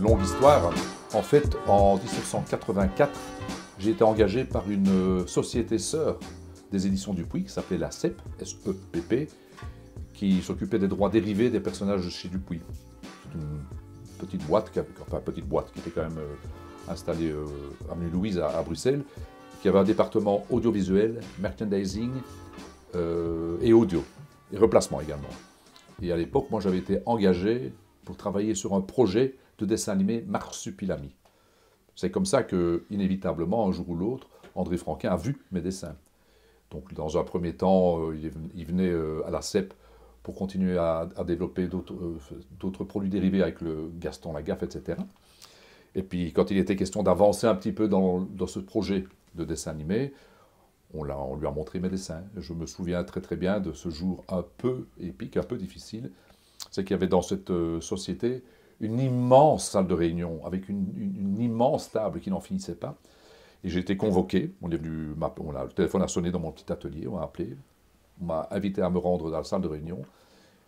longue histoire. En fait, en 1984, j'ai été engagé par une société sœur des éditions Dupuis qui s'appelait la SEP, S-E-P-P, qui s'occupait des droits dérivés des personnages de chez Dupuis. C'est une petite boîte, qui était quand même installée à avenue Louise à Bruxelles, qui avait un département audiovisuel, merchandising et audio, et replacement également. Et à l'époque, moi j'avais été engagé pour travailler sur un projet de dessin animé Marsupilami. C'est comme ça que, inévitablement, un jour ou l'autre, André Franquin a vu mes dessins. Donc, dans un premier temps, il venait à la CEP pour continuer à développer d'autres produits dérivés avec le Gaston Lagaffe, etc. Et puis, quand il était question d'avancer un petit peu dans ce projet de dessin animé, on lui a montré mes dessins. Je me souviens très très bien de ce jour un peu épique, un peu difficile. C'est qu'il y avait dans cette société une immense salle de réunion avec une immense table qui n'en finissait pas. Et j'ai été convoqué. Le téléphone a sonné dans mon petit atelier, on m'a appelé. On m'a invité à me rendre dans la salle de réunion.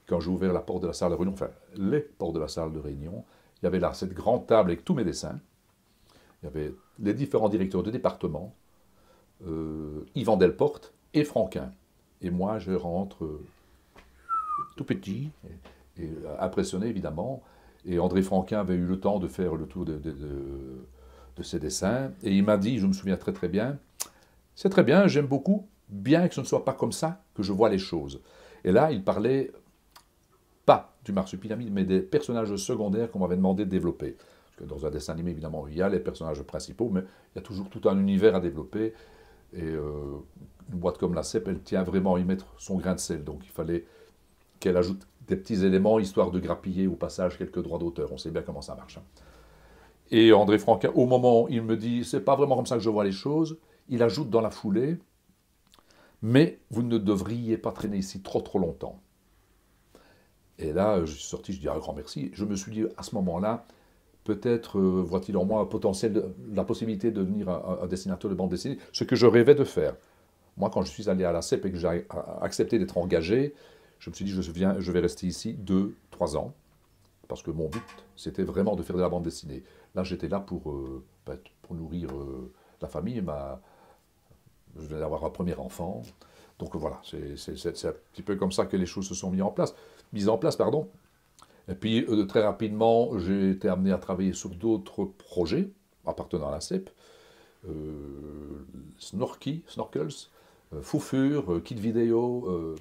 Quand j'ai ouvert la porte de la salle de réunion, enfin les portes de la salle de réunion, il y avait là cette grande table avec tous mes dessins. Il y avait les différents directeurs de département, Yvan Delporte et Franquin. Et moi, je rentre tout petit, et impressionné évidemment. Et André Franquin avait eu le temps de faire le tour de ses dessins. Et il m'a dit, je me souviens très très bien, c'est très bien, j'aime beaucoup, bien que ce ne soit pas comme ça que je vois les choses. Et là, il parlait pas du Marsupilami, mais des personnages secondaires qu'on m'avait demandé de développer. Parce que dans un dessin animé, évidemment, il y a les personnages principaux, mais il y a toujours tout un univers à développer. Et une boîte comme la CEP, elle tient vraiment à y mettre son grain de sel. Donc il fallait qu'elle ajoute des petits éléments, histoire de grappiller au passage quelques droits d'auteur. On sait bien comment ça marche. Et André Franquin, au moment où il me dit, c'est pas vraiment comme ça que je vois les choses, il ajoute dans la foulée, mais vous ne devriez pas traîner ici trop longtemps. Et là, je suis sorti, je dis un grand merci. Je me suis dit, à ce moment-là, peut-être voit-il en moi un potentiel, la possibilité de devenir un dessinateur de bande dessinée, ce que je rêvais de faire. Moi, quand je suis allé à la CEP et que j'ai accepté d'être engagé, je me suis dit, je vais rester ici 2-3 ans, parce que mon but, c'était vraiment de faire de la bande dessinée. Là, j'étais là pour nourrir la famille. Je venais d'avoir un premier enfant. Donc voilà, c'est un petit peu comme ça que les choses se sont mises en place. Et puis, très rapidement, j'ai été amené à travailler sur d'autres projets appartenant à la CEP. Snorkels, Foufure, Kid Video,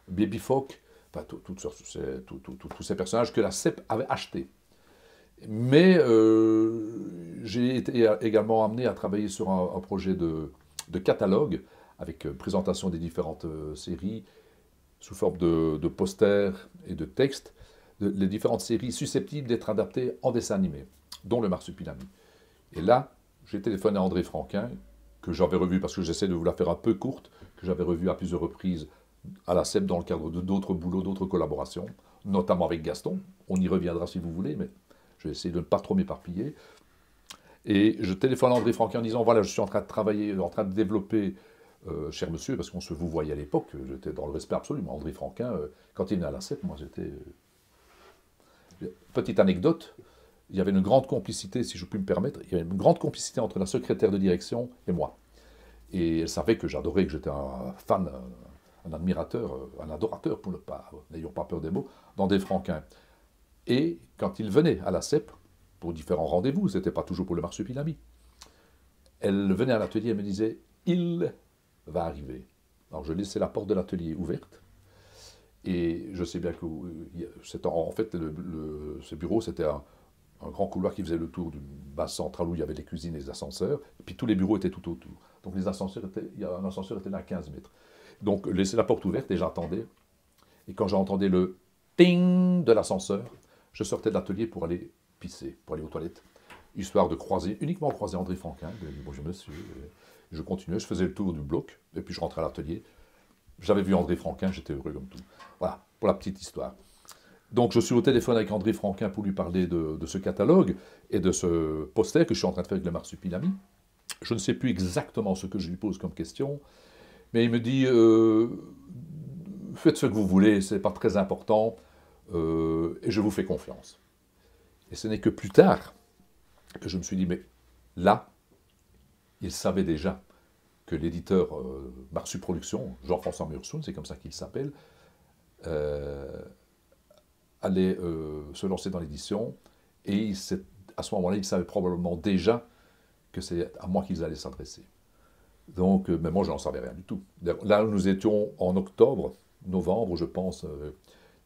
Baby Folk, enfin, tous ces personnages que la CEP avait achetés. Mais j'ai été également amené à travailler sur un projet de catalogue avec présentation des différentes séries sous forme de posters et de textes, les différentes séries susceptibles d'être adaptées en dessin animé, dont le Marsupilami. Et là, j'ai téléphoné à André Franquin, que j'avais revu, parce que j'essaie de vous la faire un peu courte, que j'avais revu à plusieurs reprises à la CEP dans le cadre de d'autres boulots, d'autres collaborations, notamment avec Gaston. On y reviendra si vous voulez, mais je vais essayer de ne pas trop m'éparpiller. Et je téléphone à André Franquin en disant, voilà, je suis en train de travailler, en train de développer, cher monsieur, parce qu'on se vous voyait à l'époque, j'étais dans le respect absolu. André Franquin, quand il venait à la CEP, moi j'étais... Petite anecdote, il y avait une grande complicité, si je puis me permettre, il y avait une grande complicité entre la secrétaire de direction et moi. Et elle savait que j'adorais, que j'étais un fan, un admirateur, un adorateur, pour ne pas, n'ayons pas peur des mots, d'André Franquin. Et quand il venait à la CEP, pour différents rendez-vous, ce n'était pas toujours pour le Marsupilami, elle venait à l'atelier et me disait, il va arriver. Alors je laissais la porte de l'atelier ouverte, et je sais bien que en fait, ce bureau, c'était un grand couloir qui faisait le tour d'une base centrale où il y avait les cuisines et les ascenseurs, et puis tous les bureaux étaient tout autour. Donc un ascenseur était là à 15 mètres. Donc laissez la porte ouverte et j'attendais. Et quand j'entendais le ting de l'ascenseur, je sortais de l'atelier pour aller pisser, pour aller aux toilettes, histoire de uniquement croiser André Franquin, de dire bonjour monsieur. Je continuais, je faisais le tour du bloc, et puis je rentrais à l'atelier. J'avais vu André Franquin, j'étais heureux comme tout. Voilà, pour la petite histoire. Donc je suis au téléphone avec André Franquin pour lui parler de ce catalogue et de ce poster que je suis en train de faire avec le Marsupilami. Je ne sais plus exactement ce que je lui pose comme question, mais il me dit faites ce que vous voulez, c'est pas très important, et je vous fais confiance. Et ce n'est que plus tard que je me suis dit, mais là, il savait déjà que l'éditeur Marsu Productions, Jean-François Mursoun, c'est comme ça qu'il s'appelle, allait se lancer dans l'édition. Et à ce moment-là, il savait probablement déjà que c'est à moi qu'ils allaient s'adresser. Donc, mais moi, je n'en savais rien du tout. Là, nous étions en octobre, novembre, je pense,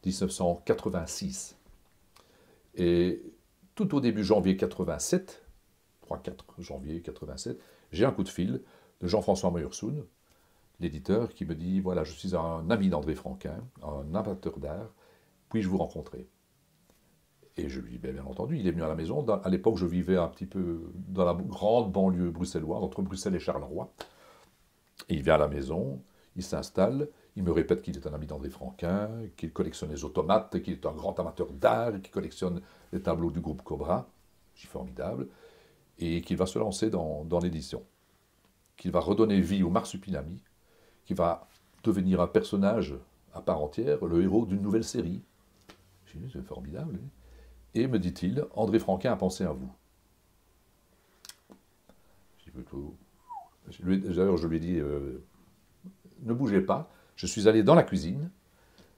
1986. Et tout au début janvier 87, 3-4 janvier 87, j'ai un coup de fil de Jean-François Meyersohn, l'éditeur, qui me dit, voilà, je suis un ami d'André Franquin, un amateur d'art, puis-je vous rencontrer? Et je lui dis, bien entendu, il est venu à la maison. À l'époque, je vivais un petit peu dans la grande banlieue bruxelloise, entre Bruxelles et Charleroi. Et il vient à la maison, il s'installe, il me répète qu'il est un ami d'André Franquin, qu'il collectionne les automates, qu'il est un grand amateur d'art, qu'il collectionne les tableaux du groupe Cobra, c'est formidable, et qu'il va se lancer dans l'édition, qu'il va redonner vie au Marsupilami, qu'il va devenir un personnage à part entière, le héros d'une nouvelle série. J'ai dit, c'est formidable. Et me dit-il, André Franquin a pensé à vous. D'ailleurs, je lui ai dit, ne bougez pas. Je suis allé dans la cuisine,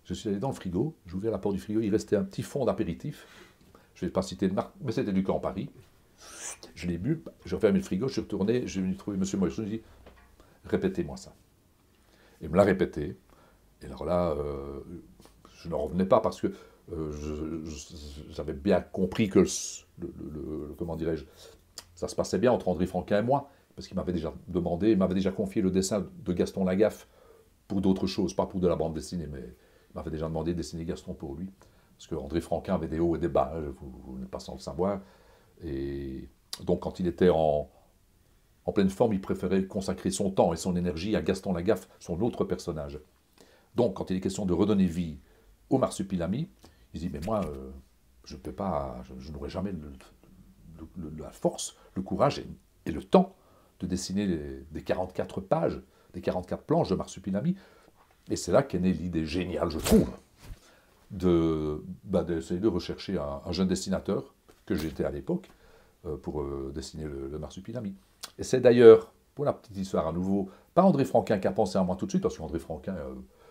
je suis allé dans le frigo, j'ai ouvert la porte du frigo, il restait un petit fond d'apéritif. Je ne vais pas citer de marque, mais c'était du Camp Paris. Je l'ai bu, j'ai refermé le frigo, je suis retourné, j'ai venu trouver M. Moïse, je lui ai dit, répétez-moi ça. Il me l'a répété. Et alors là, je n'en revenais pas parce que j'avais bien compris que, comment dirais-je, ça se passait bien entre André Franquin et moi, parce qu'il m'avait déjà demandé, il m'avait déjà confié le dessin de Gaston Lagaffe pour d'autres choses, pas pour de la bande dessinée, mais il m'avait déjà demandé de dessiner Gaston pour lui, parce que André Franquin avait des hauts et des bas, vous n'êtes pas sans le savoir, et donc quand il était en pleine forme, il préférait consacrer son temps et son énergie à Gaston Lagaffe, son autre personnage. Donc quand il est question de redonner vie au Marsupilami, il dit, mais moi, je ne peux pas, je n'aurai jamais la force, le courage et le temps de dessiner des 44 pages, des 44 planches de Marsupilami. Et c'est là qu'est née l'idée géniale, je trouve, d'essayer de rechercher un jeune dessinateur, que j'étais à l'époque, pour dessiner le Marsupilami. Et c'est d'ailleurs, pour la petite histoire à nouveau, pas André Franquin qui a pensé à moi tout de suite, parce qu'André Franquin,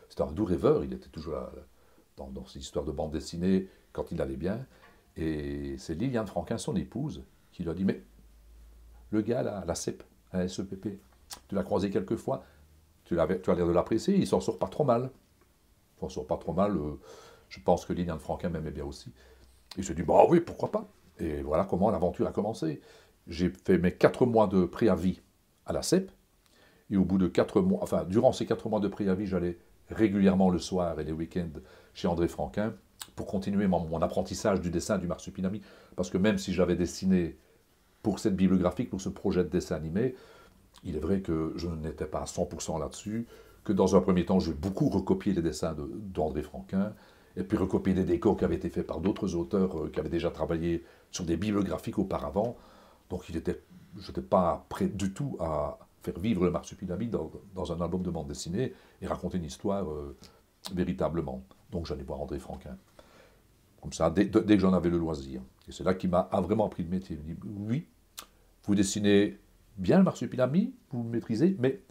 c'était un doux rêveur, il était toujours dans ces histoires de bande dessinée quand il allait bien. Et c'est Liliane Franquin, son épouse, qui lui a dit, mais le gars là, la CEP, la SEPP, tu l'as croisé quelques fois, tu as l'air de l'apprécier, il s'en sort pas trop mal. Il s'en sort pas trop mal, je pense que Liliane Franquin m'aimait bien aussi. Et je dit, bah oui, pourquoi pas. Et voilà comment l'aventure a commencé. J'ai fait mes 4 mois de préavis à la CEP, et au bout de 4 mois, enfin, durant ces 4 mois de préavis, j'allais régulièrement le soir et les week-ends chez André Franquin pour continuer mon apprentissage du dessin du Marsupilami. Parce que même si j'avais dessiné pour cette bibliographie, pour ce projet de dessin animé, il est vrai que je n'étais pas à 100% là-dessus, que dans un premier temps, j'ai beaucoup recopié les dessins d'André Franquin, et puis recopié des décors qui avaient été faits par d'autres auteurs qui avaient déjà travaillé sur des bibliographiques auparavant. Donc je n'étais pas prêt du tout à faire vivre le Marsupilami dans un album de bande dessinée et raconter une histoire véritablement. Donc j'allais voir André Franquin. Comme ça, dès que j'en avais le loisir. Et c'est là qu'il m'a vraiment appris le métier. Il m'a dit, oui, vous dessinez bien le Marsupilami, vous le maîtrisez, mais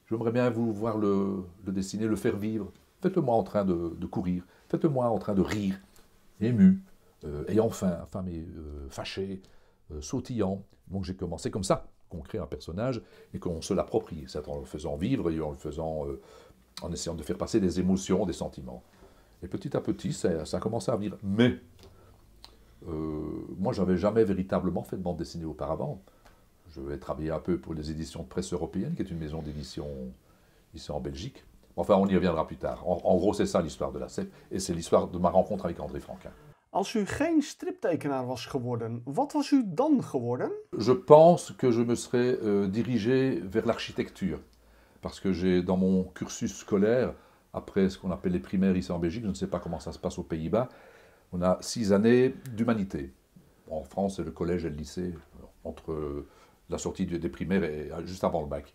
j'aimerais bien vous voir le dessiner, le faire vivre. Faites-le moi en train de courir, faites-le moi en train de rire, ému, ayant faim, affamé, fâché, sautillant. Donc j'ai commencé comme ça, qu'on crée un personnage et qu'on se l'approprie, c'est en le faisant vivre et en essayant de faire passer des émotions, des sentiments. Et petit à petit, ça a commencé à venir. Mais moi, je n'avais jamais véritablement fait de bande dessinée auparavant. Je vais travailler un peu pour les éditions de presse européenne, qui est une maison d'édition ici en Belgique. Enfin, on y reviendra plus tard. En gros, c'est ça l'histoire de la CEP, et c'est l'histoire de ma rencontre avec André Franquin. Als u geen striptekenaar was geworden, wat was u dan geworden? Je pense que je me serais dirigé vers l'architecture. Parce que j'ai, dans mon cursus scolaire, après ce qu'on appelle les primaires ici en Belgique, je ne sais pas comment ça se passe aux Pays-Bas, on a 6 années d'humanité. En France, c'est le collège et le lycée, entre la sortie des primaires et juste avant le bac.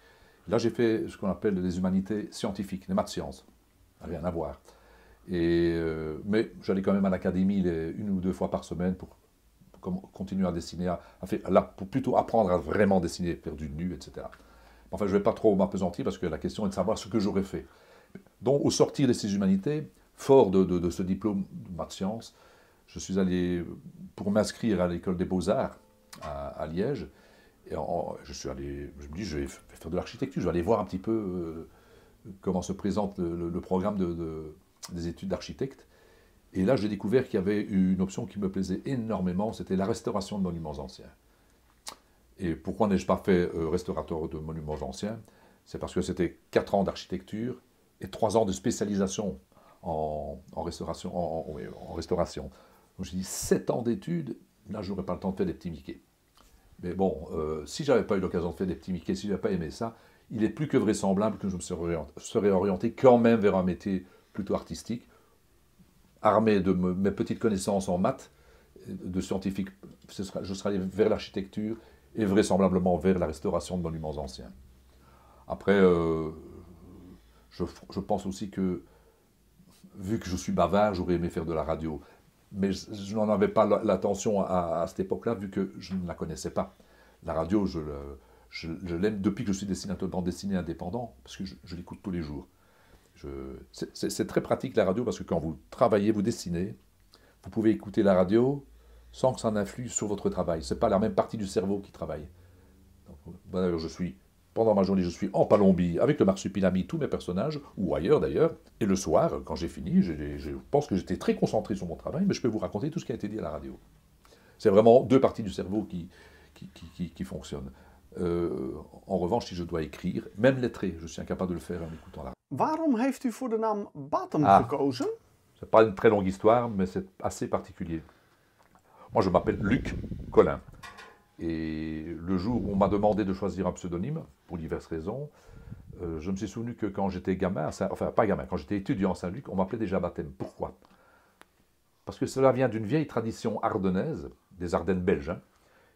Là, j'ai fait ce qu'on appelle les humanités scientifiques, les maths sciences. Rien à voir. Mais j'allais quand même à l'académie 1 ou 2 fois par semaine pour continuer à dessiner, là, pour plutôt apprendre à vraiment dessiner, faire du nu, etc. Enfin, je ne vais pas trop m'appesantir parce que la question est de savoir ce que j'aurais fait. Donc, au sortir de ces humanités, fort de ce diplôme de maths sciences, je suis allé pour m'inscrire à l'école des beaux-arts à Liège. Et je me dis, je vais faire de l'architecture, je vais aller voir un petit peu comment se présente le programme des études d'architecte. Et là, j'ai découvert qu'il y avait une option qui me plaisait énormément, c'était la restauration de monuments anciens. Et pourquoi n'ai-je pas fait restaurateur de monuments anciens? C'est parce que c'était 4 ans d'architecture et 3 ans de spécialisation en restauration. En restauration. Donc j'ai dit 7 ans d'études, là, je n'aurais pas le temps de faire des petits Mickey. Mais bon, si je n'avais pas eu l'occasion de faire des petits Mickey, si je n'avais pas aimé ça, il est plus que vraisemblable que je me serais orienté quand même vers un métier plutôt artistique, armé de mes petites connaissances en maths, de scientifique, je serais allé vers l'architecture et vraisemblablement vers la restauration de monuments anciens. Après, je pense aussi que, vu que je suis bavard, j'aurais aimé faire de la radio. Mais je n'en avais pas l'attention à cette époque-là, vu que je ne la connaissais pas. La radio, je l'aime depuis que je suis dessinateur de bande dessinée indépendant, parce que je l'écoute tous les jours. C'est très pratique la radio, parce que quand vous travaillez, vous dessinez, vous pouvez écouter la radio sans que ça n'influe sur votre travail. Ce n'est pas la même partie du cerveau qui travaille. D'ailleurs, pendant ma journée, je suis en Palombie avec le marsupilami, tous mes personnages, ou ailleurs d'ailleurs. Et le soir, quand j'ai fini, je pense que j'étais très concentré sur mon travail, mais je peux vous raconter tout ce qui a été dit à la radio. C'est vraiment 2 parties du cerveau qui fonctionnent. En revanche, si je dois écrire, même lettré, je suis incapable de le faire en écoutant la radio. Waarom heeft u voor de naam Batem gekozen? Ce n'est pas une très longue histoire, mais c'est assez particulier. Moi, je m'appelle Luc Collin. Et le jour où on m'a demandé de choisir un pseudonyme, pour diverses raisons, je me suis souvenu que quand j'étais gamin, enfin pas gamin, quand j'étais étudiant à Saint-Luc, on m'appelait déjà Batem. Pourquoi? Parce que cela vient d'une vieille tradition ardennaise, des Ardennes belges, hein,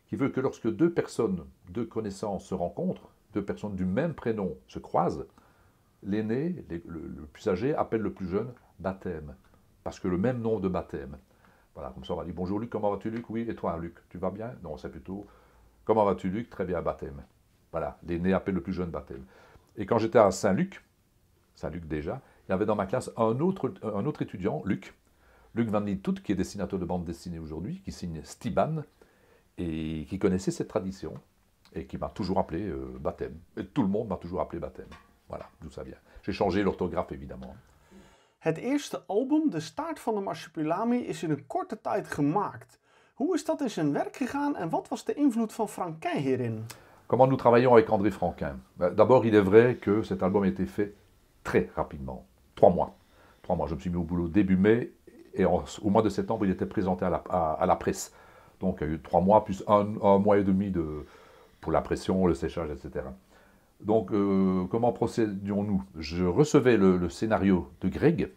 qui veut que lorsque 2 personnes, 2 connaissances se rencontrent, 2 personnes du même prénom se croisent, l'aîné, le plus âgé, appelle le plus jeune baptême, parce que le même nom de baptême. Voilà, comme ça on va dire bonjour Luc, comment vas-tu Luc? Oui, et toi Luc, tu vas bien? Non, c'est plutôt comment vas-tu Luc? Très bien, baptême. Voilà, l'aîné appelle le plus jeune baptême. Et quand j'étais à Saint-Luc déjà, il y avait dans ma classe un autre étudiant, Luc Van Lintout, qui est dessinateur de bande dessinée aujourd'hui, qui signe Stiban, et qui connaissait cette tradition, et qui m'a toujours appelé baptême. Et tout le monde m'a toujours appelé baptême. Voilà, d'où ça vient. J'ai changé l'orthographe, évidemment. Het eerste album, De Staart van de Marsupilami, is in een korte tijd gemaakt. Hoe is dat in zijn werk gegaan en wat was de invloed van Franquin hierin? Comment nous travaillons avec André Franquin? D'abord, il est vrai que cet album a été fait très rapidement. 3 mois. 3 mois. Je me suis mis au boulot début mai et au mois de septembre, il était présenté à la presse. Donc, il y a eu 3 mois plus un mois et demi pour la pression, le séchage, etc. Donc, comment procédions-nous? Je recevais le scénario de Greg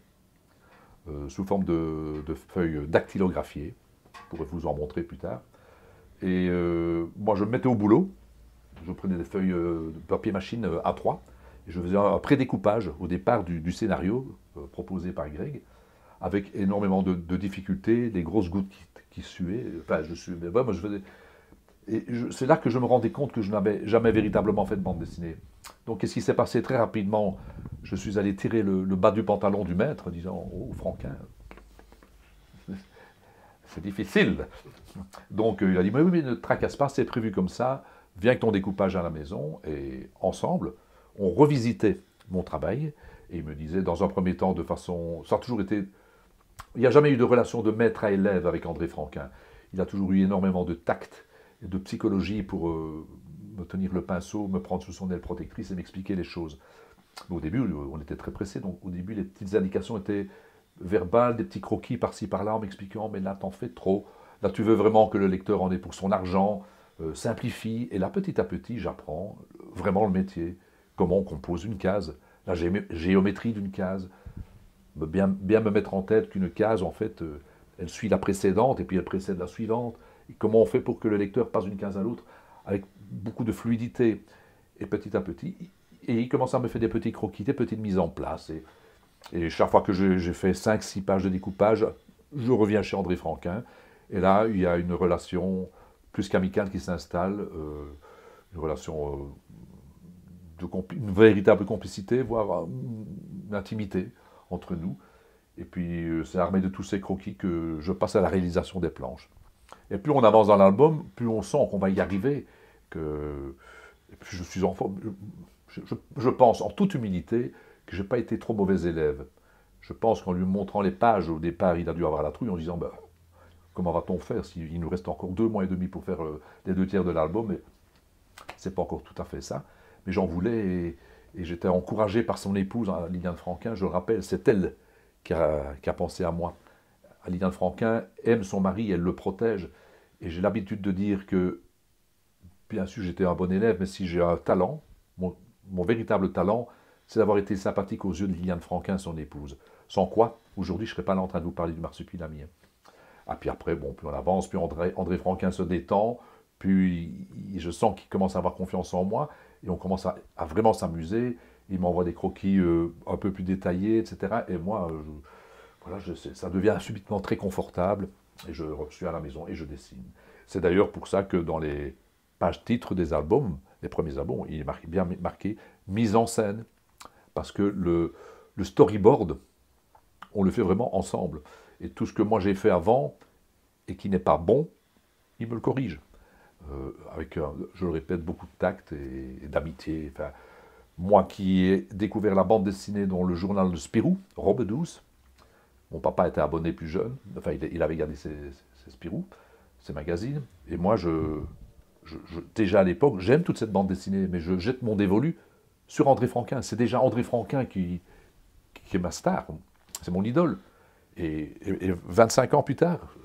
sous forme de feuilles dactylographiées, je pourrais vous en montrer plus tard. Et moi, je me mettais au boulot, je prenais des feuilles de papier machine A3, et je faisais un prédécoupage au départ du scénario proposé par Greg, avec énormément de difficultés, des grosses gouttes qui suaient. Enfin, je suais, mais moi, je faisais... c'est là que je me rendais compte que je n'avais jamais véritablement fait de bande dessinée. Donc, qu'est-ce qui s'est passé très rapidement? Je suis allé tirer le bas du pantalon du maître, disant « Oh, Franquin, c'est difficile !» Donc, il a dit « Mais oui, mais ne tracasse pas, c'est prévu comme ça, viens avec ton découpage à la maison. » Et ensemble, on revisitait mon travail, et il me disait, dans un premier temps, de façon... Ça a toujours été... Il n'y a jamais eu de relation de maître à élève avec André Franquin. Il a toujours eu énormément de tact et de psychologie pour me tenir le pinceau, me prendre sous son aile protectrice et m'expliquer les choses. Mais au début, on était très pressés, donc au début, les petites indications étaient verbales, des petits croquis par-ci par-là, en m'expliquant, mais là, t'en fais trop, là, tu veux vraiment que le lecteur en ait pour son argent, simplifie, et là, petit à petit, j'apprends vraiment le métier, comment on compose une case, la géométrie d'une case, bien me mettre en tête qu'une case, en fait, elle suit la précédente, et puis elle précède la suivante, et comment on fait pour que le lecteur passe d'une case à l'autre, avec beaucoup de fluidité, et petit à petit, et il commence à me faire des petits croquis, des petites mises en place. Et chaque fois que j'ai fait 5-6 pages de découpage, je reviens chez André Franquin. Et là, il y a une relation plus qu'amicale qui s'installe, une relation une véritable complicité, voire une intimité entre nous. Et puis, c'est armé de tous ces croquis que je passe à la réalisation des planches. Et plus on avance dans l'album, plus on sent qu'on va y arriver. Et puis je suis en forme. Je pense en toute humilité que je n'ai pas été trop mauvais élève. Je pense qu'en lui montrant les pages, au départ, il a dû avoir la trouille en disant bah, comment va-t-on faire s'il nous reste encore 2 mois et demi pour faire les 2 tiers de l'album. Mais c'est pas encore tout à fait ça. Mais j'en voulais et j'étais encouragé par son épouse, hein, Liliane Franquin. Je le rappelle, c'est elle qui a pensé à moi. Liliane Franquin aime son mari, elle le protège. Et j'ai l'habitude de dire que, bien sûr, j'étais un bon élève, mais si j'ai un talent, mon véritable talent, c'est d'avoir été sympathique aux yeux de Liliane Franquin, son épouse. Sans quoi, aujourd'hui, je ne serais pas là en train de vous parler du marsupilami. Ah, puis après, bon, plus on avance, puis André Franquin se détend, puis je sens qu'il commence à avoir confiance en moi, et on commence à vraiment s'amuser. Il m'envoie des croquis un peu plus détaillés, etc. Et moi, voilà, ça devient subitement très confortable, et je suis à la maison et je dessine. C'est d'ailleurs pour ça que dans les pages titres des albums, les premiers albums, il est bien marqué « mise en scène », parce que le storyboard, on le fait vraiment ensemble. Et tout ce que moi j'ai fait avant, et qui n'est pas bon, il me le corrige. Avec, je le répète, beaucoup de tact et d'amitié. Enfin, moi qui ai découvert la bande dessinée dans le journal de Spirou, Robe douce, mon papa était abonné plus jeune, enfin il avait gardé ses Spirou, ses magazines, et moi déjà à l'époque, j'aime toute cette bande dessinée, mais je jette mon dévolu sur André Franquin. C'est déjà André Franquin qui est ma star, c'est mon idole. Et 25 ans plus tard,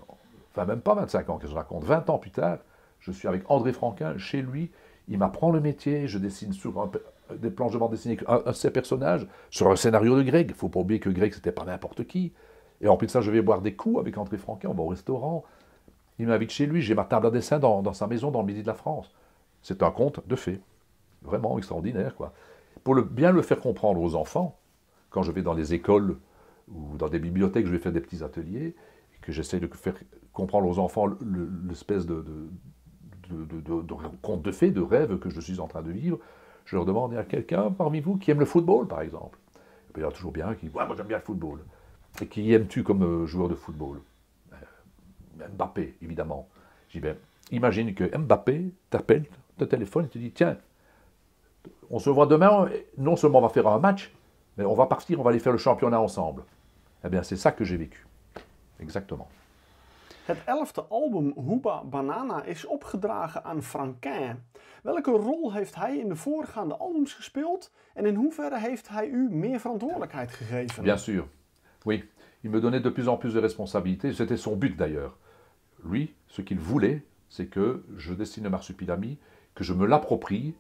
enfin même pas 25 ans que je raconte, 20 ans plus tard, je suis avec André Franquin chez lui, il m'apprend le métier, je dessine sur des planches de bande dessinée un de ses personnages, sur un scénario de Greg. Il ne faut pas oublier que Greg, c'était pas n'importe qui. Et en plus de ça, je vais boire des coups avec André Franquin, on va au restaurant. Il m'invite chez lui, j'ai ma table à dessin dans sa maison dans le Midi de la France. C'est un conte de fées. Vraiment extraordinaire, quoi. Pour bien le faire comprendre aux enfants, quand je vais dans les écoles ou dans des bibliothèques, je vais faire des petits ateliers, et que j'essaie de faire comprendre aux enfants l'espèce de conte de fées, de rêve que je suis en train de vivre, je leur demande, il y a quelqu'un parmi vous qui aime le football, par exemple? Et puis, il y en a toujours bien qui dit, ouais, moi j'aime bien le football. Et qui aimes-tu comme joueur de football? Mbappé, évidemment. Je dis, ben, imagine que Mbappé t'appelle, te téléphone et te dit, tiens, on se voit demain, non seulement on va faire un match, mais on va partir, on va aller faire le championnat ensemble. Eh bien, c'est ça que j'ai vécu. Exactement. Het 11e album Hooba Banana is opgedragen aan Franquin. Welke rol heeft hij in de voorgaande albums gespeeld en in hoeverre heeft hij u meer verantwoordelijkheid gegeven? Bien sûr, oui. Il me donnait de plus en plus de responsabilités, c'était son but d'ailleurs. Lui, ce qu'il voulait, c'est que je dessine le marsupilami, que je me l'approprie.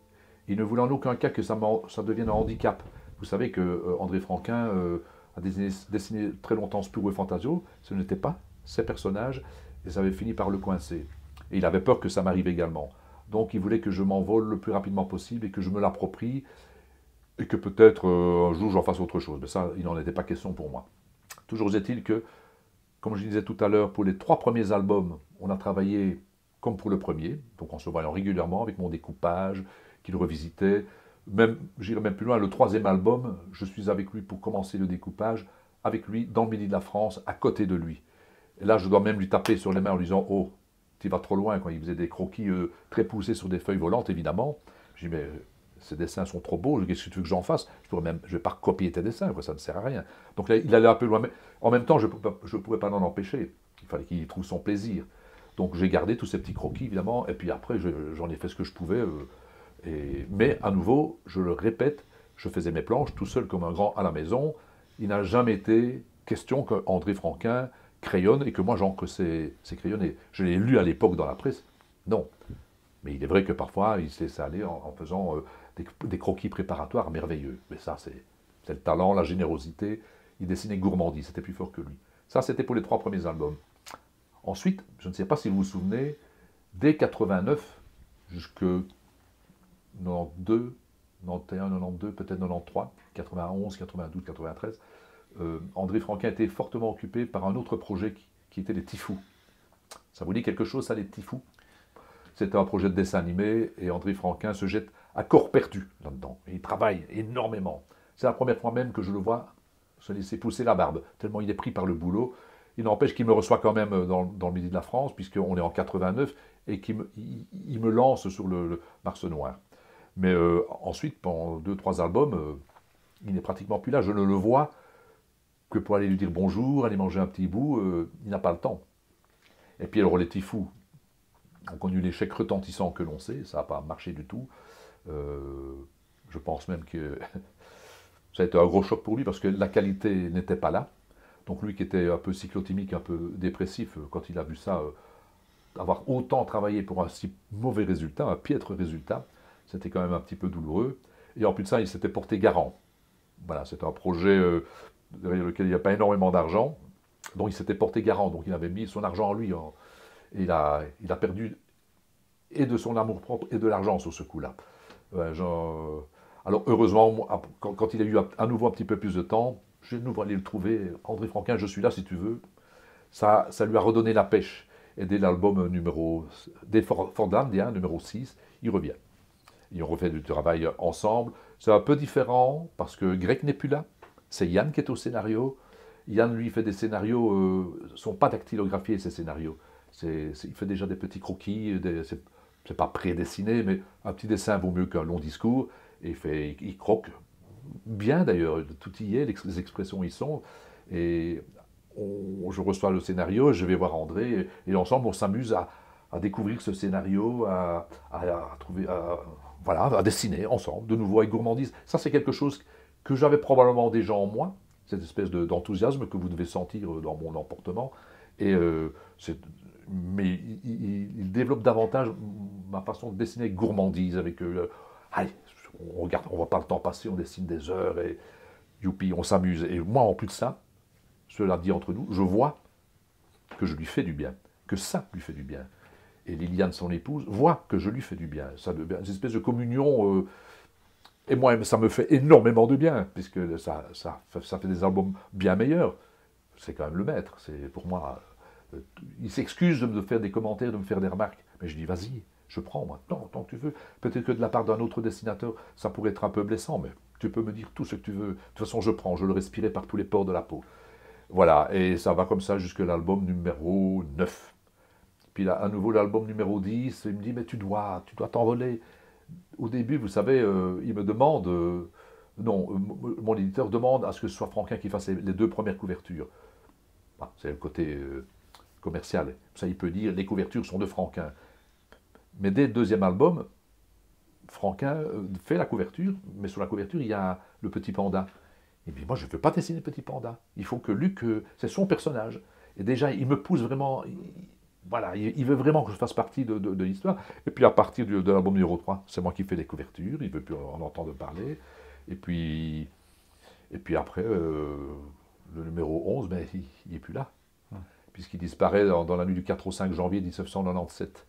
Il ne voulait en aucun cas que ça devienne un handicap. Vous savez que André Franquin a dessiné très longtemps Spirou et Fantasio, ce n'était pas ses personnages, et ça avait fini par le coincer. Et il avait peur que ça m'arrive également. Donc il voulait que je m'envole le plus rapidement possible et que je me l'approprie, et que peut-être un jour j'en fasse autre chose. Mais ça, il n'en était pas question pour moi. Toujours est-il que, comme je disais tout à l'heure, pour les 3 premiers albums, on a travaillé comme pour le premier, donc en se voyant régulièrement avec mon découpage, qu'il revisitait. Même, j'irai même plus loin, le 3e album, je suis avec lui pour commencer le découpage, avec lui dans le Midi de la France, à côté de lui. Et là, je dois même lui taper sur les mains en lui disant « Oh, tu vas trop loin », quand il faisait des croquis très poussés sur des feuilles volantes, évidemment. Je dis « Mais ces dessins sont trop beaux, qu'est-ce que tu veux que j'en fasse? Je ne vais pas copier tes dessins, ça ne sert à rien. » Donc là, il allait un peu loin. Mais en même temps, je ne pouvais pas l'en empêcher. Il fallait qu'il trouve son plaisir. Donc j'ai gardé tous ces petits croquis, évidemment, et puis après, j'en ai fait ce que je pouvais. Mais à nouveau, je le répète, je faisais mes planches tout seul comme un grand à la maison. Il n'a jamais été question qu'André Franquin crayonne et que moi j'encre ses crayons. Et je l'ai lu à l'époque dans la presse. Non. Mais il est vrai que parfois, il s'est laissé aller en faisant des croquis préparatoires merveilleux. Mais ça, c'est le talent, la générosité. Il dessinait gourmandise, c'était plus fort que lui. Ça, c'était pour les 3 premiers albums. Ensuite, je ne sais pas si vous vous souvenez, dès 89 jusqu'à 92, 91, 92, peut-être 93, 91, 92, 93, André Franquin était fortement occupé par un autre projet qui était les Tifous. Ça vous dit quelque chose, ça, les petits fous? C'était un projet de dessin animé et André Franquin se jette à corps perdu là-dedans. Il travaille énormément. C'est la première fois même que je le vois se laisser pousser la barbe, tellement il est pris par le boulot. Il n'empêche qu'il me reçoit quand même dans le Midi de la France, puisqu'on est en 89, et qu'il me lance sur le Mars Noir. Mais ensuite, pendant 2-3 albums, il n'est pratiquement plus là. Je ne le vois que pour aller lui dire bonjour, aller manger un petit bout. Il n'a pas le temps. Et puis alors les petits fous ont connu l'échec retentissant que l'on sait. Ça n'a pas marché du tout. Je pense même que ça a été un gros choc pour lui parce que la qualité n'était pas là. Donc lui qui était un peu cyclotimique, un peu dépressif, quand il a vu ça, avoir autant travaillé pour un si mauvais résultat, un piètre résultat, c'était quand même un petit peu douloureux. Et en plus de ça, il s'était porté garant. Voilà, c'était un projet derrière lequel il n'y a pas énormément d'argent, donc il s'était porté garant, donc il avait mis son argent en lui. Et il a perdu et de son amour-propre et de l'argent sur ce coup-là. Alors heureusement, moi, quand il a eu à nouveau un petit peu plus de temps, j'ai de nouveau allé le trouver. André Franquin, je suis là si tu veux. Ça lui a redonné la pêche. Et dès l'album dès Fordlandia, numéro 6, il revient. Ils ont refait du travail ensemble. C'est un peu différent parce que Greg n'est plus là. C'est Yann qui est au scénario. Yann, lui, fait des scénarios, ne sont pas dactylographiés, ces scénarios. Il fait déjà des petits croquis, c'est pas prédessiné, mais un petit dessin vaut mieux qu'un long discours. Et il croque bien d'ailleurs, tout y est, les expressions y sont. Et je reçois le scénario, je vais voir André, et ensemble on s'amuse à découvrir ce scénario, à dessiner ensemble, de nouveau avec gourmandise. Ça c'est quelque chose que j'avais probablement déjà en moi, cette espèce d'enthousiasme que vous devez sentir dans mon emportement. Mais il développe davantage ma façon de dessiner avec gourmandise, avec allez, on regarde, on ne voit pas le temps passer, on dessine des heures et youpi, on s'amuse. Et moi, en plus de ça, cela dit entre nous, je vois que je lui fais du bien, que ça lui fait du bien. Et Liliane, son épouse, voit que je lui fais du bien. Ça, une espèce de communion. Et moi, ça me fait énormément de bien, puisque ça fait des albums bien meilleurs. C'est quand même le maître. C'est pour moi. Il s'excuse de me faire des commentaires, de me faire des remarques. Mais je dis, vas-y, je prends, moi, tant que tu veux. Peut-être que de la part d'un autre dessinateur, ça pourrait être un peu blessant, mais tu peux me dire tout ce que tu veux. De toute façon, je prends, je le respirais par tous les pores de la peau. Voilà, et ça va comme ça jusqu'à l'album numéro 9. Puis là, à nouveau, l'album numéro 10, il me dit, mais tu dois t'envoler. Au début, vous savez, il me demande, mon éditeur demande à ce que ce soit Franquin qui fasse les 2 premières couvertures. Ah, c'est le côté commercial. Ça, il peut dire, les couvertures sont de Franquin. Mais dès le 2e album, Franquin fait la couverture, mais sur la couverture, il y a le petit panda. Et puis moi, je ne veux pas dessiner le petit panda. Il faut que Luc, c'est son personnage. Et déjà, il me pousse vraiment, il veut vraiment que je fasse partie de l'histoire. Et puis à partir de l'album numéro 3, c'est moi qui fais les couvertures, il ne veut plus en entendre parler. Et puis après, le numéro 11, ben, il n'est plus là. Puisqu'il disparaît dans la nuit du 4 au 5 janvier 1997.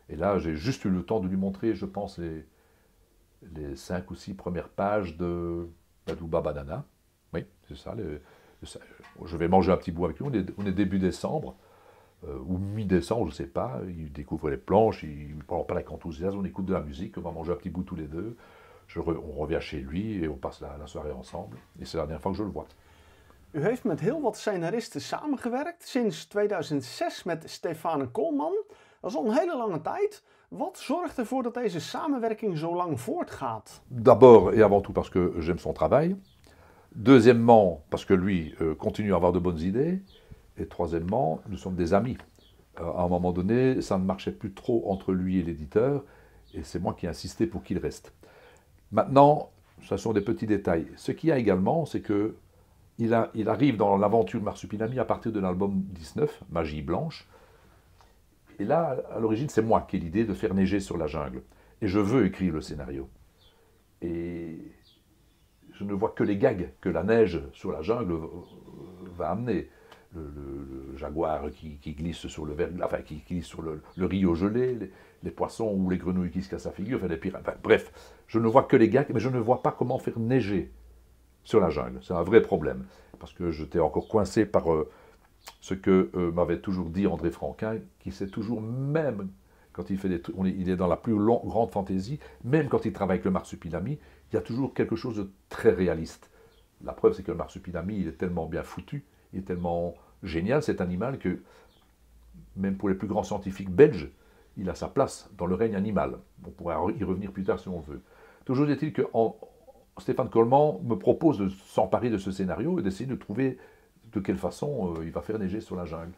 Et là, j'ai juste eu le temps de lui montrer, je pense, les 5 ou 6 premières pages de Badouba Banana. Oui, c'est ça. Je vais manger un petit bout avec lui. On est début décembre, ou mi-décembre, je ne sais pas. Il découvre les planches, il ne parle pas avec enthousiasme, on écoute de la musique, on va manger un petit bout tous les deux. On revient chez lui et on passe la soirée ensemble. Et c'est la dernière fois que je le vois. U heeft met heel wat scenaristen samengewerkt, sinds 2006 met Stefane Koolman. Dat is al een hele lange tijd. Wat zorgt ervoor dat deze samenwerking zo lang voortgaat? D'abord et avant tout parce que j'aime son travail. Deuxièmement, parce que lui continue à avoir de bonnes idées. Et troisièmement, nous sommes des amis. À un moment donné, ça ne marchait plus trop entre lui et l'éditeur. Et c'est moi qui ai insisté pour qu'il reste. Maintenant, ce sont des petits détails. Ce qu'il y a également, c'est que il arrive dans l'aventure Marsupilami à partir de l'album 19, Magie Blanche. Et là, à l'origine, c'est moi qui ai l'idée de faire neiger sur la jungle. Et je veux écrire le scénario. Et je ne vois que les gags que la neige sur la jungle va amener. Le jaguar qui glisse sur le verglas, enfin qui glisse sur le rio gelé, les poissons ou les grenouilles qui se cassent la figure, enfin les pirates. Enfin, bref, je ne vois que les gags, mais je ne vois pas comment faire neiger sur la jungle. C'est un vrai problème, parce que j'étais encore coincé par ce que m'avait toujours dit André Franquin, qui sait toujours, même quand il fait des trucs, il est dans la plus grande fantaisie, même quand il travaille avec le marsupilami, il y a toujours quelque chose de très réaliste. La preuve, c'est que le marsupilami, il est tellement bien foutu, il est tellement génial, cet animal, que même pour les plus grands scientifiques belges, il a sa place dans le règne animal. On pourra y revenir plus tard si on veut. Toujours est-il que Stéphane Coleman me propose de s'emparer de ce scénario et d'essayer de trouver de quelle façon il va faire neiger sur la jungle.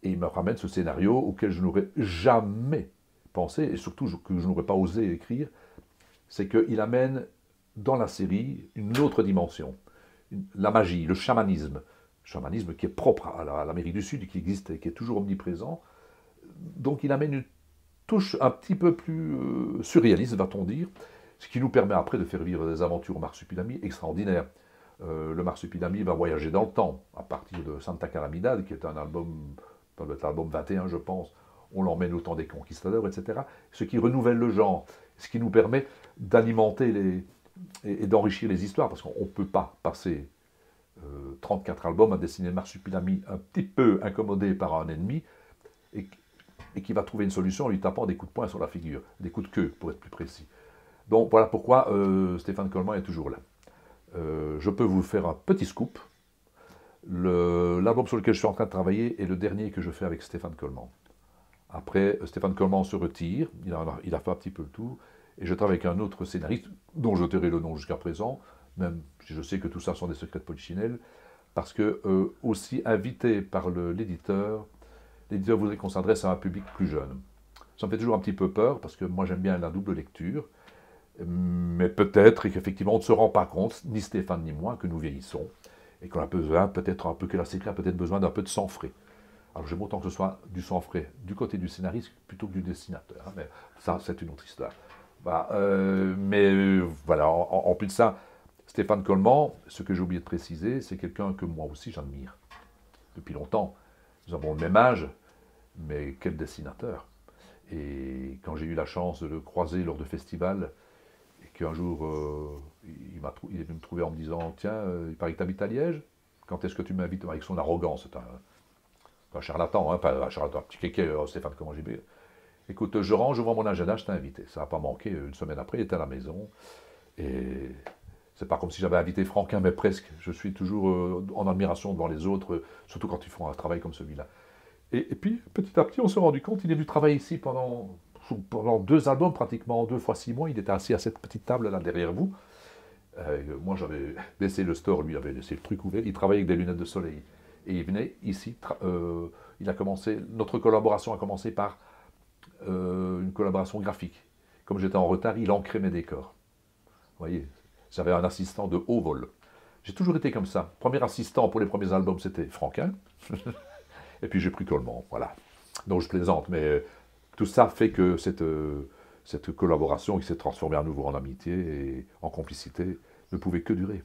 Et il me ramène ce scénario auquel je n'aurais jamais pensé, et surtout que je n'aurais pas osé écrire, c'est qu'il amène dans la série une autre dimension. La magie, le chamanisme qui est propre à l'Amérique du Sud, qui existe et qui est toujours omniprésent. Donc il amène une touche un petit peu plus surréaliste, va-t-on dire, ce qui nous permet après de faire vivre des aventures au marsupilami extraordinaires. Le marsupilami va voyager dans le temps, à partir de Santa Calamidad, qui est un album, dans l'album 21 je pense, on l'emmène au temps des conquistadors, etc. Ce qui renouvelle le genre, ce qui nous permet d'alimenter et d'enrichir les histoires, parce qu'on ne peut pas passer 34 albums à dessiner le marsupilami un petit peu incommodé par un ennemi, et qui va trouver une solution en lui tapant des coups de poing sur la figure, des coups de queue pour être plus précis. Donc voilà pourquoi Stéphane Coleman est toujours là. Je peux vous faire un petit scoop. L'album sur lequel je suis en train de travailler est le dernier que je fais avec Stéphane Coleman. Après, Stéphane Coleman se retire, il a fait un petit peu le tour, et je travaille avec un autre scénariste, dont je tairai le nom jusqu'à présent, même si je sais que tout ça sont des secrets de polichinelle, parce que aussi invité par l'éditeur voudrait qu'on s'adresse à un public plus jeune. Ça me fait toujours un petit peu peur, parce que moi j'aime bien la double lecture, mais peut-être qu'effectivement on ne se rend pas compte, ni Stéphane ni moi, que nous vieillissons, et qu'on a besoin, peut-être un peu, que la série a peut-être besoin d'un peu de sang frais. Alors j'aime autant que ce soit du sang frais du côté du scénariste plutôt que du dessinateur, hein, mais ça c'est une autre histoire. Bah, mais voilà, en plus de ça, Stéphane Coleman, ce que j'ai oublié de préciser, c'est quelqu'un que moi aussi j'admire depuis longtemps. Nous avons le même âge, mais quel dessinateur. Et quand j'ai eu la chance de le croiser lors de festivals, et qu'un jour il est venu me trouver en me disant « Tiens, il paraît que tu habites à Liège, quand est-ce que tu m'invites ?» Avec son arrogance, c'est un charlatan, hein, pas un charlatan, un petit kéké, Stéphane, comment j'ai dit. Écoute, je range, j'ouvre mon agenda, je t'ai invité. Ça n'a pas manqué, une semaine après, il était à la maison. Et c'est pas comme si j'avais invité Franquin, mais presque. Je suis toujours en admiration devant les autres, surtout quand ils font un travail comme celui-là. Et puis, petit à petit, on s'est rendu compte, il est venu travailler ici pendant 2 albums, pratiquement 2 fois 6 mois. Il était assis à cette petite table là derrière vous. Moi, j'avais laissé le store, lui avait laissé le truc ouvert. Il travaillait avec des lunettes de soleil. Et il venait ici, notre collaboration a commencé par une collaboration graphique. Comme j'étais en retard, il ancrait mes décors. Vous voyez, j'avais un assistant de haut vol. J'ai toujours été comme ça. Premier assistant pour les premiers albums, c'était Franquin. Et puis j'ai pris Coleman, voilà. Donc je plaisante, mais tout ça fait que cette collaboration qui s'est transformée à nouveau en amitié et en complicité ne pouvait que durer.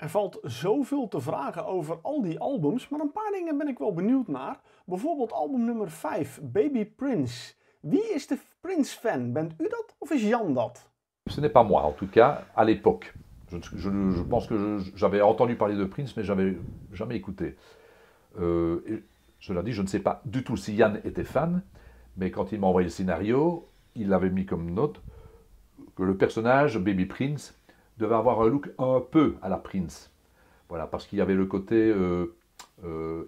Valt zoveel te vragen over al die albums, maar een paar dingen ben ik wel benieuwd naar. Bijvoorbeeld album nummer 5, Baby Prince. Wie is de Prince-fan? Bent u dat of is Jan dat? Ce n'est pas moi, en tout cas, à l'époque. Je pense que j'avais entendu parler de Prince, mais j'avais jamais écouté. Cela dit, je ne sais pas du tout si Yann était fan, mais quand il m'a envoyé le scénario, il avait mis comme note que le personnage, Baby Prince, devait avoir un look un peu à la Prince. Voilà, parce qu'il y avait le côté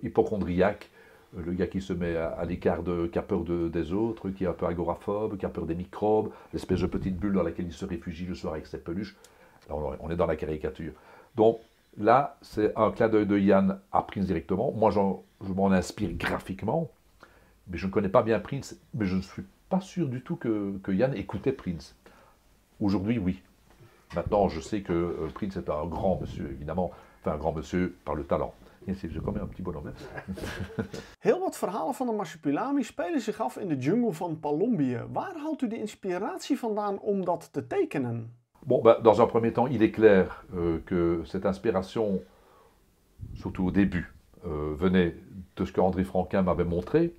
hypochondriaque, le gars qui se met à l'écart, qui a peur des autres, qui est un peu agoraphobe, qui a peur des microbes, l'espèce de petite bulle dans laquelle il se réfugie le soir avec ses peluches. Là, on est dans la caricature. Donc là, c'est un clin d'œil de Yann à Prince directement. Moi, je m'en inspire graphiquement, mais je ne connais pas bien Prince, mais je ne suis pas sûr du tout que Yann écoutait Prince. Aujourd'hui, oui. Maintenant, je sais que Prince est un grand monsieur, évidemment. Enfin, un grand monsieur par le talent. Je commets un petit bonhomme. Heel wat verhalen van de Marsupilami spelen zich af in de jungle van Palombië. Waar haalt u de inspiratie vandaan om dat te tekenen? Bon, ben, dans un premier temps, il est clair que cette inspiration, surtout au début, venait de ce que André Franquin m'avait montré.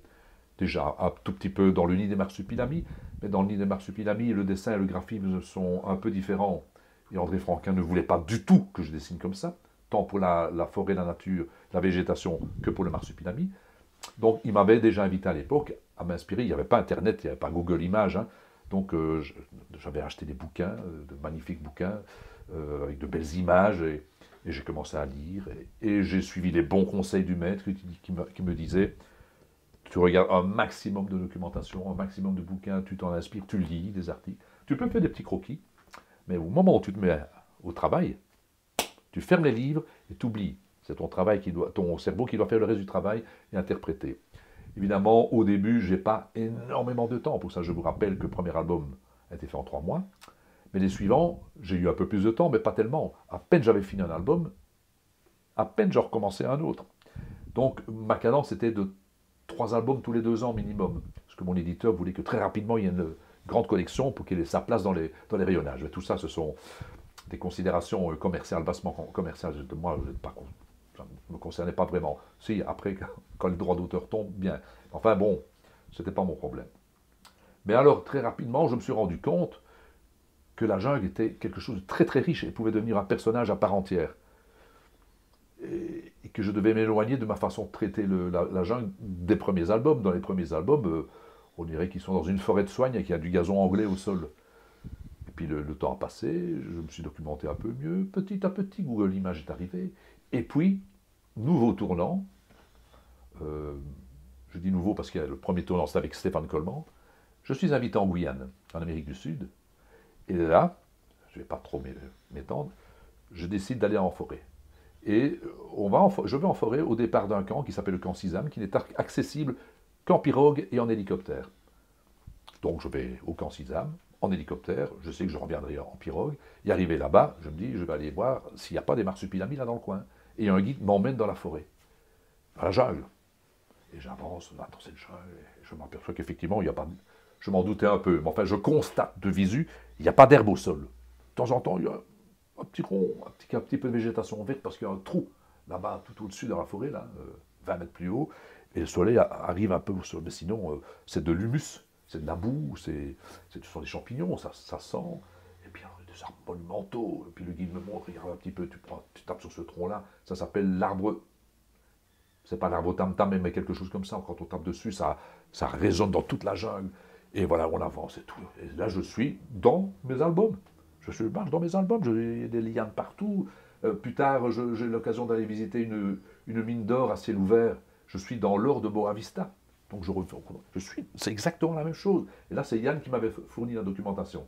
Déjà un tout petit peu dans le nid des Marsupilami, mais dans le nid des Marsupilami, le dessin et le graphisme sont un peu différents. Et André Franquin ne voulait pas du tout que je dessine comme ça. tant pour la forêt, la nature, la végétation, que pour le marsupilami. Donc il m'avait déjà invité à l'époque à m'inspirer. Il n'y avait pas Internet, il n'y avait pas Google Images. Hein. Donc j'avais acheté des bouquins, de magnifiques bouquins, avec de belles images, et j'ai commencé à lire. Et j'ai suivi les bons conseils du maître qui me disait, tu regardes un maximum de documentation, un maximum de bouquins, tu t'en inspires, tu lis des articles. Tu peux faire des petits croquis, mais au moment où tu te mets au travail, tu fermes les livres et tu oublies. C'est ton cerveau qui doit faire le reste du travail et interpréter. Évidemment, au début, je n'ai pas énormément de temps. Pour ça, je vous rappelle que le premier album a été fait en 3 mois. Mais les suivants, j'ai eu un peu plus de temps, mais pas tellement. À peine j'avais fini un album, à peine je recommençais un autre. Donc, ma cadence était de 3 albums tous les 2 ans minimum. Parce que mon éditeur voulait que très rapidement, il y ait une grande collection pour qu'il ait sa place dans les rayonnages. Mais tout ça, ce sont des considérations commerciales, bassement commerciales. Moi, ça ne me concernait pas vraiment. Si, après, quand les droits d'auteur tombent, bien. Enfin bon, ce n'était pas mon problème. Mais alors, très rapidement, je me suis rendu compte que la jungle était quelque chose de très très riche et pouvait devenir un personnage à part entière. Et que je devais m'éloigner de ma façon de traiter la jungle des premiers albums. Dans les premiers albums, on dirait qu'ils sont dans une forêt de soigne et qu'il y a du gazon anglais au sol. Et puis le temps a passé, je me suis documenté un peu mieux. Petit à petit, Google Images est arrivé. Et puis, nouveau tournant, je dis nouveau parce que le premier tournant c'était avec Stéphane Coleman, je suis invité en Guyane, en Amérique du Sud, et là, je ne vais pas trop m'étendre, je décide d'aller en forêt. Et je vais en forêt au départ d'un camp qui s'appelle le camp Sisam, qui n'est accessible qu'en pirogue et en hélicoptère. Donc je vais au camp Sisam, en hélicoptère, je sais que je reviendrai en pirogue, et arrivé là-bas, je me dis, je vais aller voir s'il n'y a pas des marsupilamis là dans le coin. Et un guide m'emmène dans la forêt, dans la jungle. Et j'avance dans cette jungle, et je m'aperçois qu'effectivement, il n'y a pas... Je m'en doutais un peu, mais enfin, je constate de visu, il n'y a pas d'herbe au sol. De temps en temps, il y a un petit rond, un petit peu de végétation verte, parce qu'il y a un trou là-bas, tout au-dessus dans la forêt, là, 20 mètres plus haut, et le soleil arrive un peu au sol. Mais sinon, c'est de l'humus, c'est de la boue, ce sont des champignons, ça sent... Et puis, des arbres monumentaux. Et puis le guide me montre, regarde un petit peu, tu tapes sur ce tronc-là, ça s'appelle l'arbre. C'est pas l'arbre tam-tam, mais quelque chose comme ça. Quand on tape dessus, ça résonne dans toute la jungle. Et voilà, on avance et tout. Et là, je suis dans mes albums. Je marche dans mes albums, j'ai des lianes partout. Plus tard, j'ai l'occasion d'aller visiter une mine d'or à ciel ouvert. Je suis dans l'or de Boa Vista. Donc c'est exactement la même chose. Et là, c'est Yann qui m'avait fourni la documentation.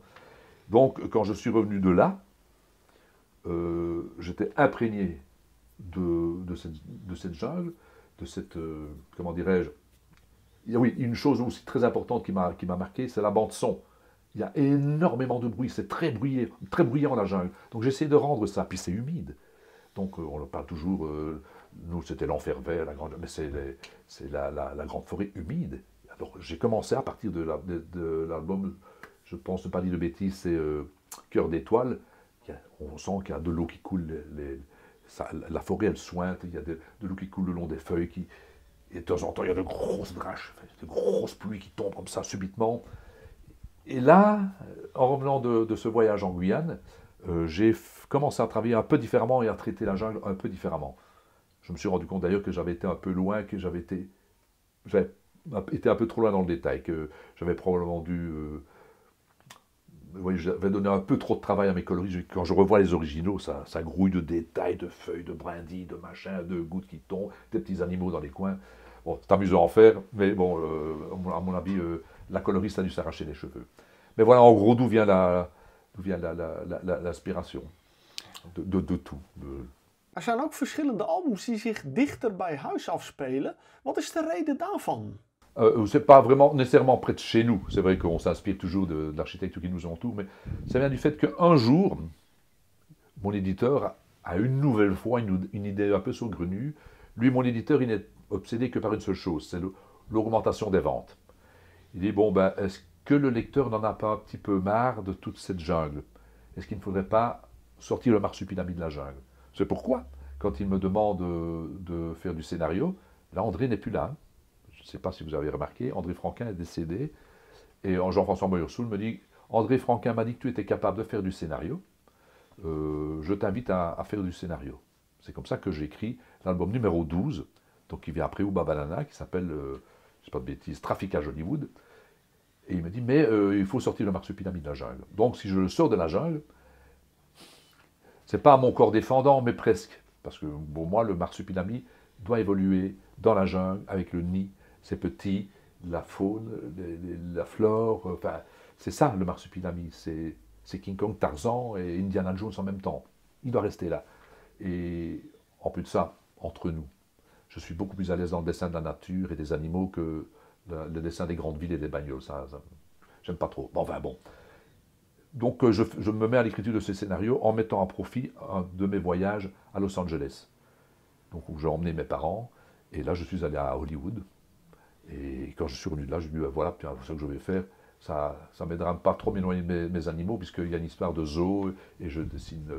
Donc, quand je suis revenu de là, j'étais imprégné de cette jungle, de cette, comment dirais-je, oui, une chose aussi très importante qui m'a marqué, c'est la bande son. Il y a énormément de bruit, c'est très bruyant la jungle. Donc j'essaie de rendre ça, puis c'est humide. Donc on en parle toujours, nous c'était l'enfer vert, mais c'est la grande forêt humide. Alors j'ai commencé à partir de l'album, je pense ne pas dire de bêtises, c'est Cœur d'étoile. On sent qu'il y a de l'eau qui coule, la forêt elle sointe, il y a de l'eau qui coule le long des feuilles, et de temps en temps il y a de grosses draches, de grosses pluies qui tombent comme ça subitement. Et là, en revenant de ce voyage en Guyane, j'ai commencé à travailler un peu différemment et à traiter la jungle un peu différemment. Je me suis rendu compte d'ailleurs que j'avais été un peu loin, que j'avais été un peu trop loin dans le détail, que j'avais probablement dû... oui, j'avais donné un peu trop de travail à mes coloris. Quand je revois les originaux, ça grouille de détails, de feuilles, de brindilles, de machins, de gouttes qui tombent, des petits animaux dans les coins. Bon, c'est amusant à en faire, mais bon, à mon avis, la coloriste a dû s'arracher les cheveux. Mais voilà, en gros, d'où vient l'inspiration de tout. Zijn ook verschillende albums die zich dichter bij huis afspelen. Wat is de reden daarvan? C'est pas vraiment nécessairement près de chez nous. C'est vrai qu'on s'inspire toujours de l'architecture qui nous entoure, mais ça vient du fait qu'un jour, mon éditeur a une nouvelle fois une idée un peu saugrenue. Lui, mon éditeur, il n'est obsédé que par une seule chose, c'est l'augmentation des ventes. Il dit, bon, ben, est-ce que le lecteur n'en a pas un petit peu marre de toute cette jungle? Est-ce qu'il ne faudrait pas sortir le marsupilami de la jungle? C'est pourquoi, quand il me demande de faire du scénario, là, André n'est plus là. Je ne sais pas si vous avez remarqué, André Franquin est décédé. Et Jean-François Moyersoul me dit, André Franquin m'a dit que tu étais capable de faire du scénario. Je t'invite à faire du scénario. C'est comme ça que j'écris l'album numéro 12, donc qui vient après Hubba Banana, qui s'appelle, je ne sais pas de bêtises, Traficage Hollywood. Et il me dit, mais il faut sortir le marsupilami de la jungle. Donc si je le sors de la jungle, c'est pas à mon corps défendant, mais presque. Parce que pour moi, le marsupilami doit évoluer dans la jungle, avec le nid, c'est petit, la faune, la flore, enfin, c'est ça le marsupilami, c'est King Kong, Tarzan et Indiana Jones en même temps. Il doit rester là. Et en plus de ça, entre nous, je suis beaucoup plus à l'aise dans le dessin de la nature et des animaux que le dessin des grandes villes et des bagnoles. Ça j'aime pas trop. Bon, enfin bon. Donc je me mets à l'écriture de ce scénario en mettant à profit un de mes voyages à Los Angeles. Donc où j'ai emmené mes parents, et là je suis allé à Hollywood. Et quand je suis revenu de là, je me suis dit, voilà, c'est ça que je vais faire. Ça ne m'aidera pas trop m'éloigner de mes animaux, puisqu'il y a une histoire de zoo, et je dessine...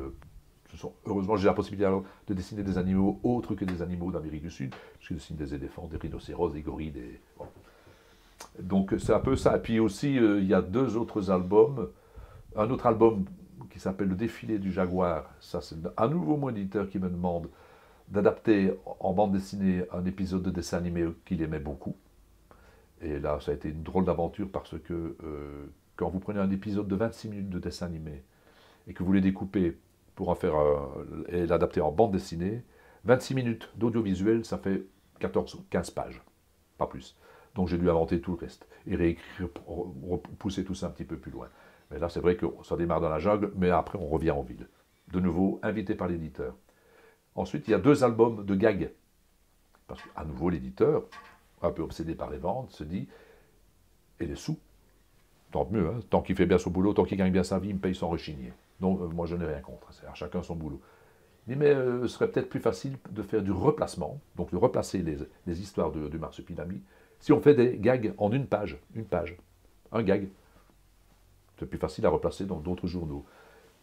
heureusement, j'ai la possibilité alors de dessiner des animaux autres que des animaux d'Amérique du Sud. Je dessine des éléphants, des rhinocéros, des gorilles, des... Bon. Donc c'est un peu ça. Et puis aussi, il y a deux autres albums. Un autre album qui s'appelle Le Défilé du Jaguar. Ça, c'est un nouveau mon éditeur qui me demande d'adapter en bande dessinée un épisode de dessin animé qu'il aimait beaucoup. Et là, ça a été une drôle d'aventure parce que quand vous prenez un épisode de 26 minutes de dessin animé et que vous les découpez pour en faire et l'adapter en bande dessinée, 26 minutes d'audiovisuel, ça fait 14-15 pages, pas plus. Donc j'ai dû inventer tout le reste et réécrire, repousser tout ça un petit peu plus loin. Mais là, c'est vrai que ça démarre dans la jungle, mais après, on revient en ville. De nouveau, invité par l'éditeur. Ensuite, il y a deux albums de gags. Parce qu'à nouveau, l'éditeur, un peu obsédé par les ventes, se dit, et les sous, tant mieux, hein, tant qu'il fait bien son boulot, tant qu'il gagne bien sa vie, il me paye sans rechigner. Donc, moi, je n'ai rien contre, c'est à chacun son boulot. Il dit, mais ce serait peut-être plus facile de faire du replacement, donc de replacer les histoires du marsupilami, si on fait des gags en une page, un gag. C'est plus facile à replacer dans d'autres journaux.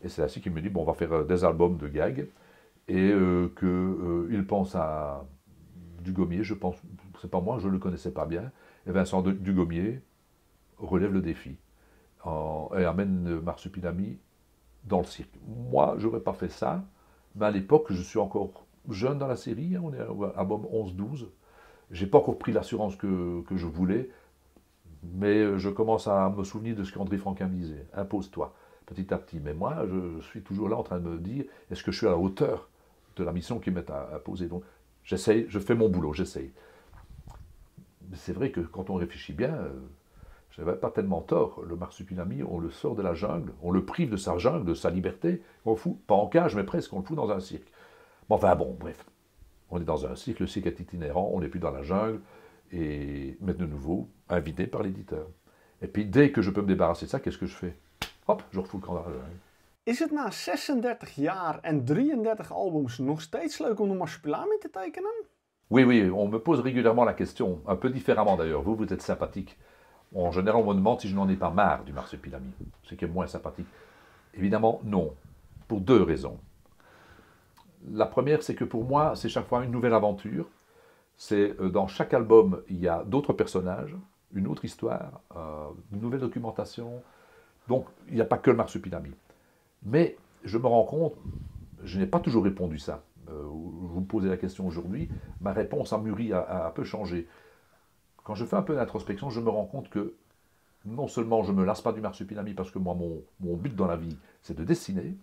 Et c'est ainsi qu'il me dit, bon, on va faire des albums de gags, et qu'il pense à Dugommier, je pense, c'est pas moi, je ne le connaissais pas bien, et Vincent Dugommier relève le défi et amène Marsupilami dans le cirque. Moi, je n'aurais pas fait ça, mais à l'époque, je suis encore jeune dans la série, hein, on est à album 11-12, j'ai pas encore pris l'assurance que je voulais, mais je commence à me souvenir de ce qu'André Franquin me disait, impose-toi, petit à petit. Mais moi, je suis toujours là en train de me dire, est-ce que je suis à la hauteur de la mission qu'ils m'est imposée? Donc, j'essaye, je fais mon boulot, j'essaye. Mais c'est vrai que quand on réfléchit bien, je n'avais pas tellement tort. Le marsupilami, on le sort de la jungle, on le prive de sa jungle, de sa liberté, on le fout, pas en cage, mais presque, on le fout dans un cirque. Bon, enfin bon, bref, on est dans un cirque, le cirque est itinérant, on n'est plus dans la jungle, mais de nouveau, invité par l'éditeur. Et puis dès que je peux me débarrasser de ça, qu'est-ce que je fais? Hop, je refous le camp dans la jungle. Is het na 36 jaar en 33 albums nog steeds leuk om de Marsupilami te tekenen? Oui, oui, on me pose régulièrement la question, un peu différemment d'ailleurs. Vous êtes sympathique. En général, on me demande si je n'en ai pas marre du marsupilami, ce qui est moins sympathique. Évidemment, non, pour deux raisons. La première, c'est que pour moi, c'est chaque fois une nouvelle aventure. C'est dans chaque album, il y a d'autres personnages, une autre histoire, une nouvelle documentation. Donc, il n'y a pas que le marsupilami. Mais je me rends compte, je n'ai pas toujours répondu ça. Vous me posez la question aujourd'hui, ma réponse a mûri, a un peu changé. Quand je fais un peu d'introspection, je me rends compte que non seulement je ne me lasse pas du marsupilami, parce que moi, mon but dans la vie, c'est de dessiner,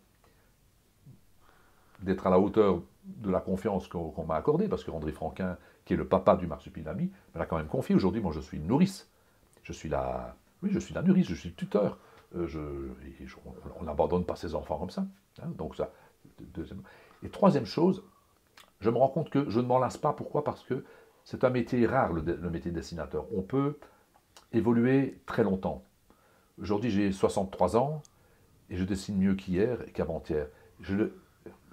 d'être à la hauteur de la confiance qu'on m'a accordée, parce que André Franquin, qui est le papa du marsupilami, me l'a quand même confié. Aujourd'hui, moi, je suis une nourrice. Je suis la nourrice, je suis le tuteur. On n'abandonne pas ses enfants comme ça. Hein, donc ça, deuxième. Et troisième chose, je me rends compte que je ne m'en lasse pas. Pourquoi? Parce que c'est un métier rare, le métier de dessinateur. On peut évoluer très longtemps. Aujourd'hui, j'ai 63 ans et je dessine mieux qu'hier et qu'avant-hier.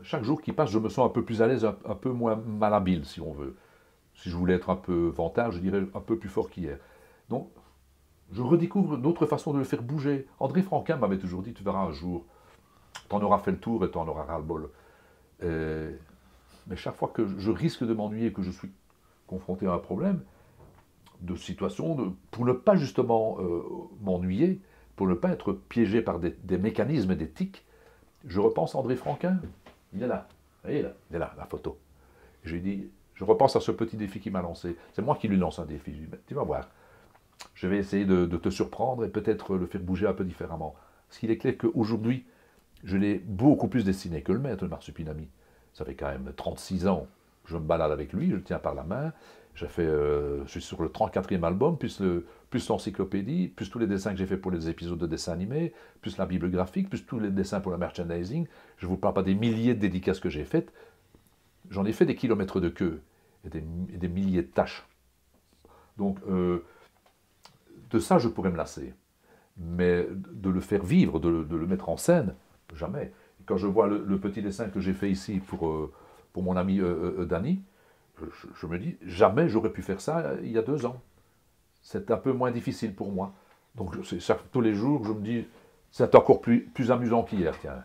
Chaque jour qui passe, je me sens un peu plus à l'aise, un peu moins malhabile, si on veut. Si je voulais être un peu vantard, je dirais un peu plus fort qu'hier. Donc, je redécouvre d'autres façons de le faire bouger. André Franquin m'avait toujours dit, tu verras un jour, tu en auras fait le tour et tu en auras ras-le-bol. Mais chaque fois que je risque de m'ennuyer, que je suis confronté à un problème, de situation, pour ne pas justement m'ennuyer, pour ne pas être piégé par des mécanismes et des tics, je repense à André Franquin. Il est là. voyez là, il est là, la photo. Je lui dis, je repense à ce petit défi qu'il m'a lancé. C'est moi qui lui lance un défi. Je lui dis, tu vas voir, je vais essayer de te surprendre et peut-être le faire bouger un peu différemment. Parce qu'il est clair qu'aujourd'hui, je l'ai beaucoup plus dessiné que le maître, le marsupilami. Ça fait quand même 36 ans que je me balade avec lui, je le tiens par la main. Je suis sur le 34e album, plus l'encyclopédie, plus tous les dessins que j'ai fait pour les épisodes de dessins animés, plus la bible graphique, plus tous les dessins pour le merchandising. Je ne vous parle pas des milliers de dédicaces que j'ai faites. J'en ai fait des kilomètres de queue et des milliers de tâches. Donc, de ça, je pourrais me lasser. Mais de le faire vivre, de le mettre en scène, jamais. Quand je vois le petit dessin que j'ai fait ici pour mon ami Danny, je me dis, jamais j'aurais pu faire ça il y a 2 ans. C'est un peu moins difficile pour moi. Donc tous les jours, je me dis, c'est encore plus amusant qu'hier, tiens.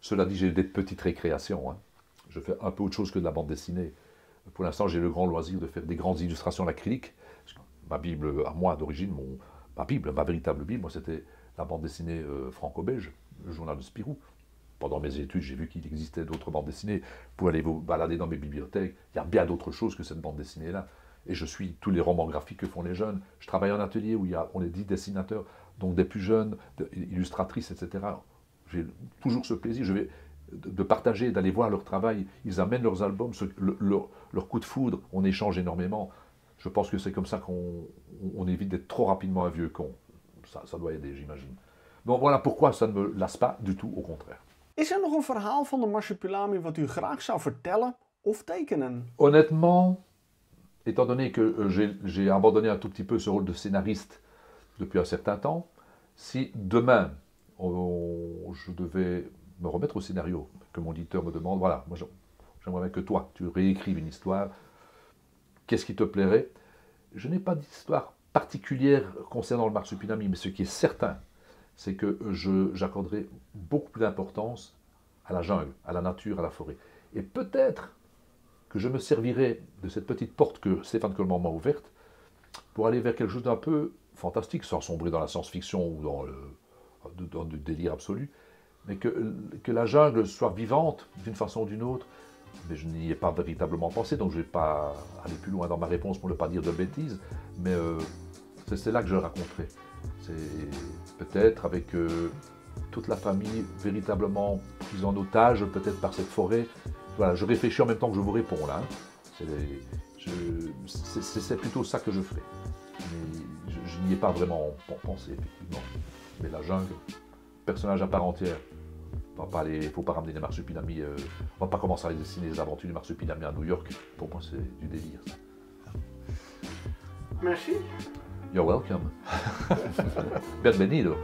Cela dit, j'ai des petites récréations. Hein. Je fais un peu autre chose que de la bande dessinée. Pour l'instant, j'ai le grand loisir de faire des grandes illustrations à l'acrylique. Ma Bible, à moi, d'origine, ma véritable Bible, moi, c'était la bande dessinée franco-belge, le journal de Spirou. Pendant mes études, j'ai vu qu'il existait d'autres bandes dessinées. Vous pouvez aller vous balader dans mes bibliothèques. Il y a bien d'autres choses que cette bande dessinée-là. Et je suis tous les romans graphiques que font les jeunes. Je travaille en atelier où on est 10 dessinateurs, donc des plus jeunes, illustratrices, etc. J'ai toujours ce plaisir de partager, d'aller voir leur travail. Ils amènent leurs albums, leur coup de foudre, on échange énormément. Je pense que c'est comme ça qu'on évite d'être trop rapidement un vieux con. Ça doit aider, j'imagine. Donc voilà pourquoi ça ne me lasse pas du tout, au contraire. Is nog een verhaal van de marsupilami wat u graag zou vertellen of tekenen? Honnêtement, étant donné que j'ai abandonné un tout petit peu ce rôle de scénariste depuis un certain temps, si demain je devais me remettre au scénario, que mon éditeur me demande, voilà, moi j'aimerais que toi, tu réécrives une histoire, qu'est-ce qui te plairait? Je n'ai pas d'histoire particulière concernant le marsupilami, mais ce qui est certain, c'est que j'accorderai beaucoup plus d'importance à la jungle, à la nature, à la forêt. Et peut-être que je me servirai de cette petite porte que Stéphane Coleman m'a ouverte pour aller vers quelque chose d'un peu fantastique, sans sombrer dans la science-fiction ou dans le délire absolu, mais que la jungle soit vivante d'une façon ou d'une autre. Mais je n'y ai pas véritablement pensé, donc je ne vais pas aller plus loin dans ma réponse pour ne pas dire de bêtises, mais c'est là que je raconterai. C'est peut-être avec toute la famille véritablement prise en otage, peut-être par cette forêt. Voilà, je réfléchis en même temps que je vous réponds là. Hein. C'est plutôt ça que je ferai. Mais je n'y ai pas vraiment pensé, effectivement. Mais la jungle, personnage à part entière. Il ne faut pas ramener des marsupilami. On ne va pas commencer à dessiner les aventures du marsupilami à New York. Pour moi, c'est du délire. Ça. Merci. You're welcome. Bienvenido.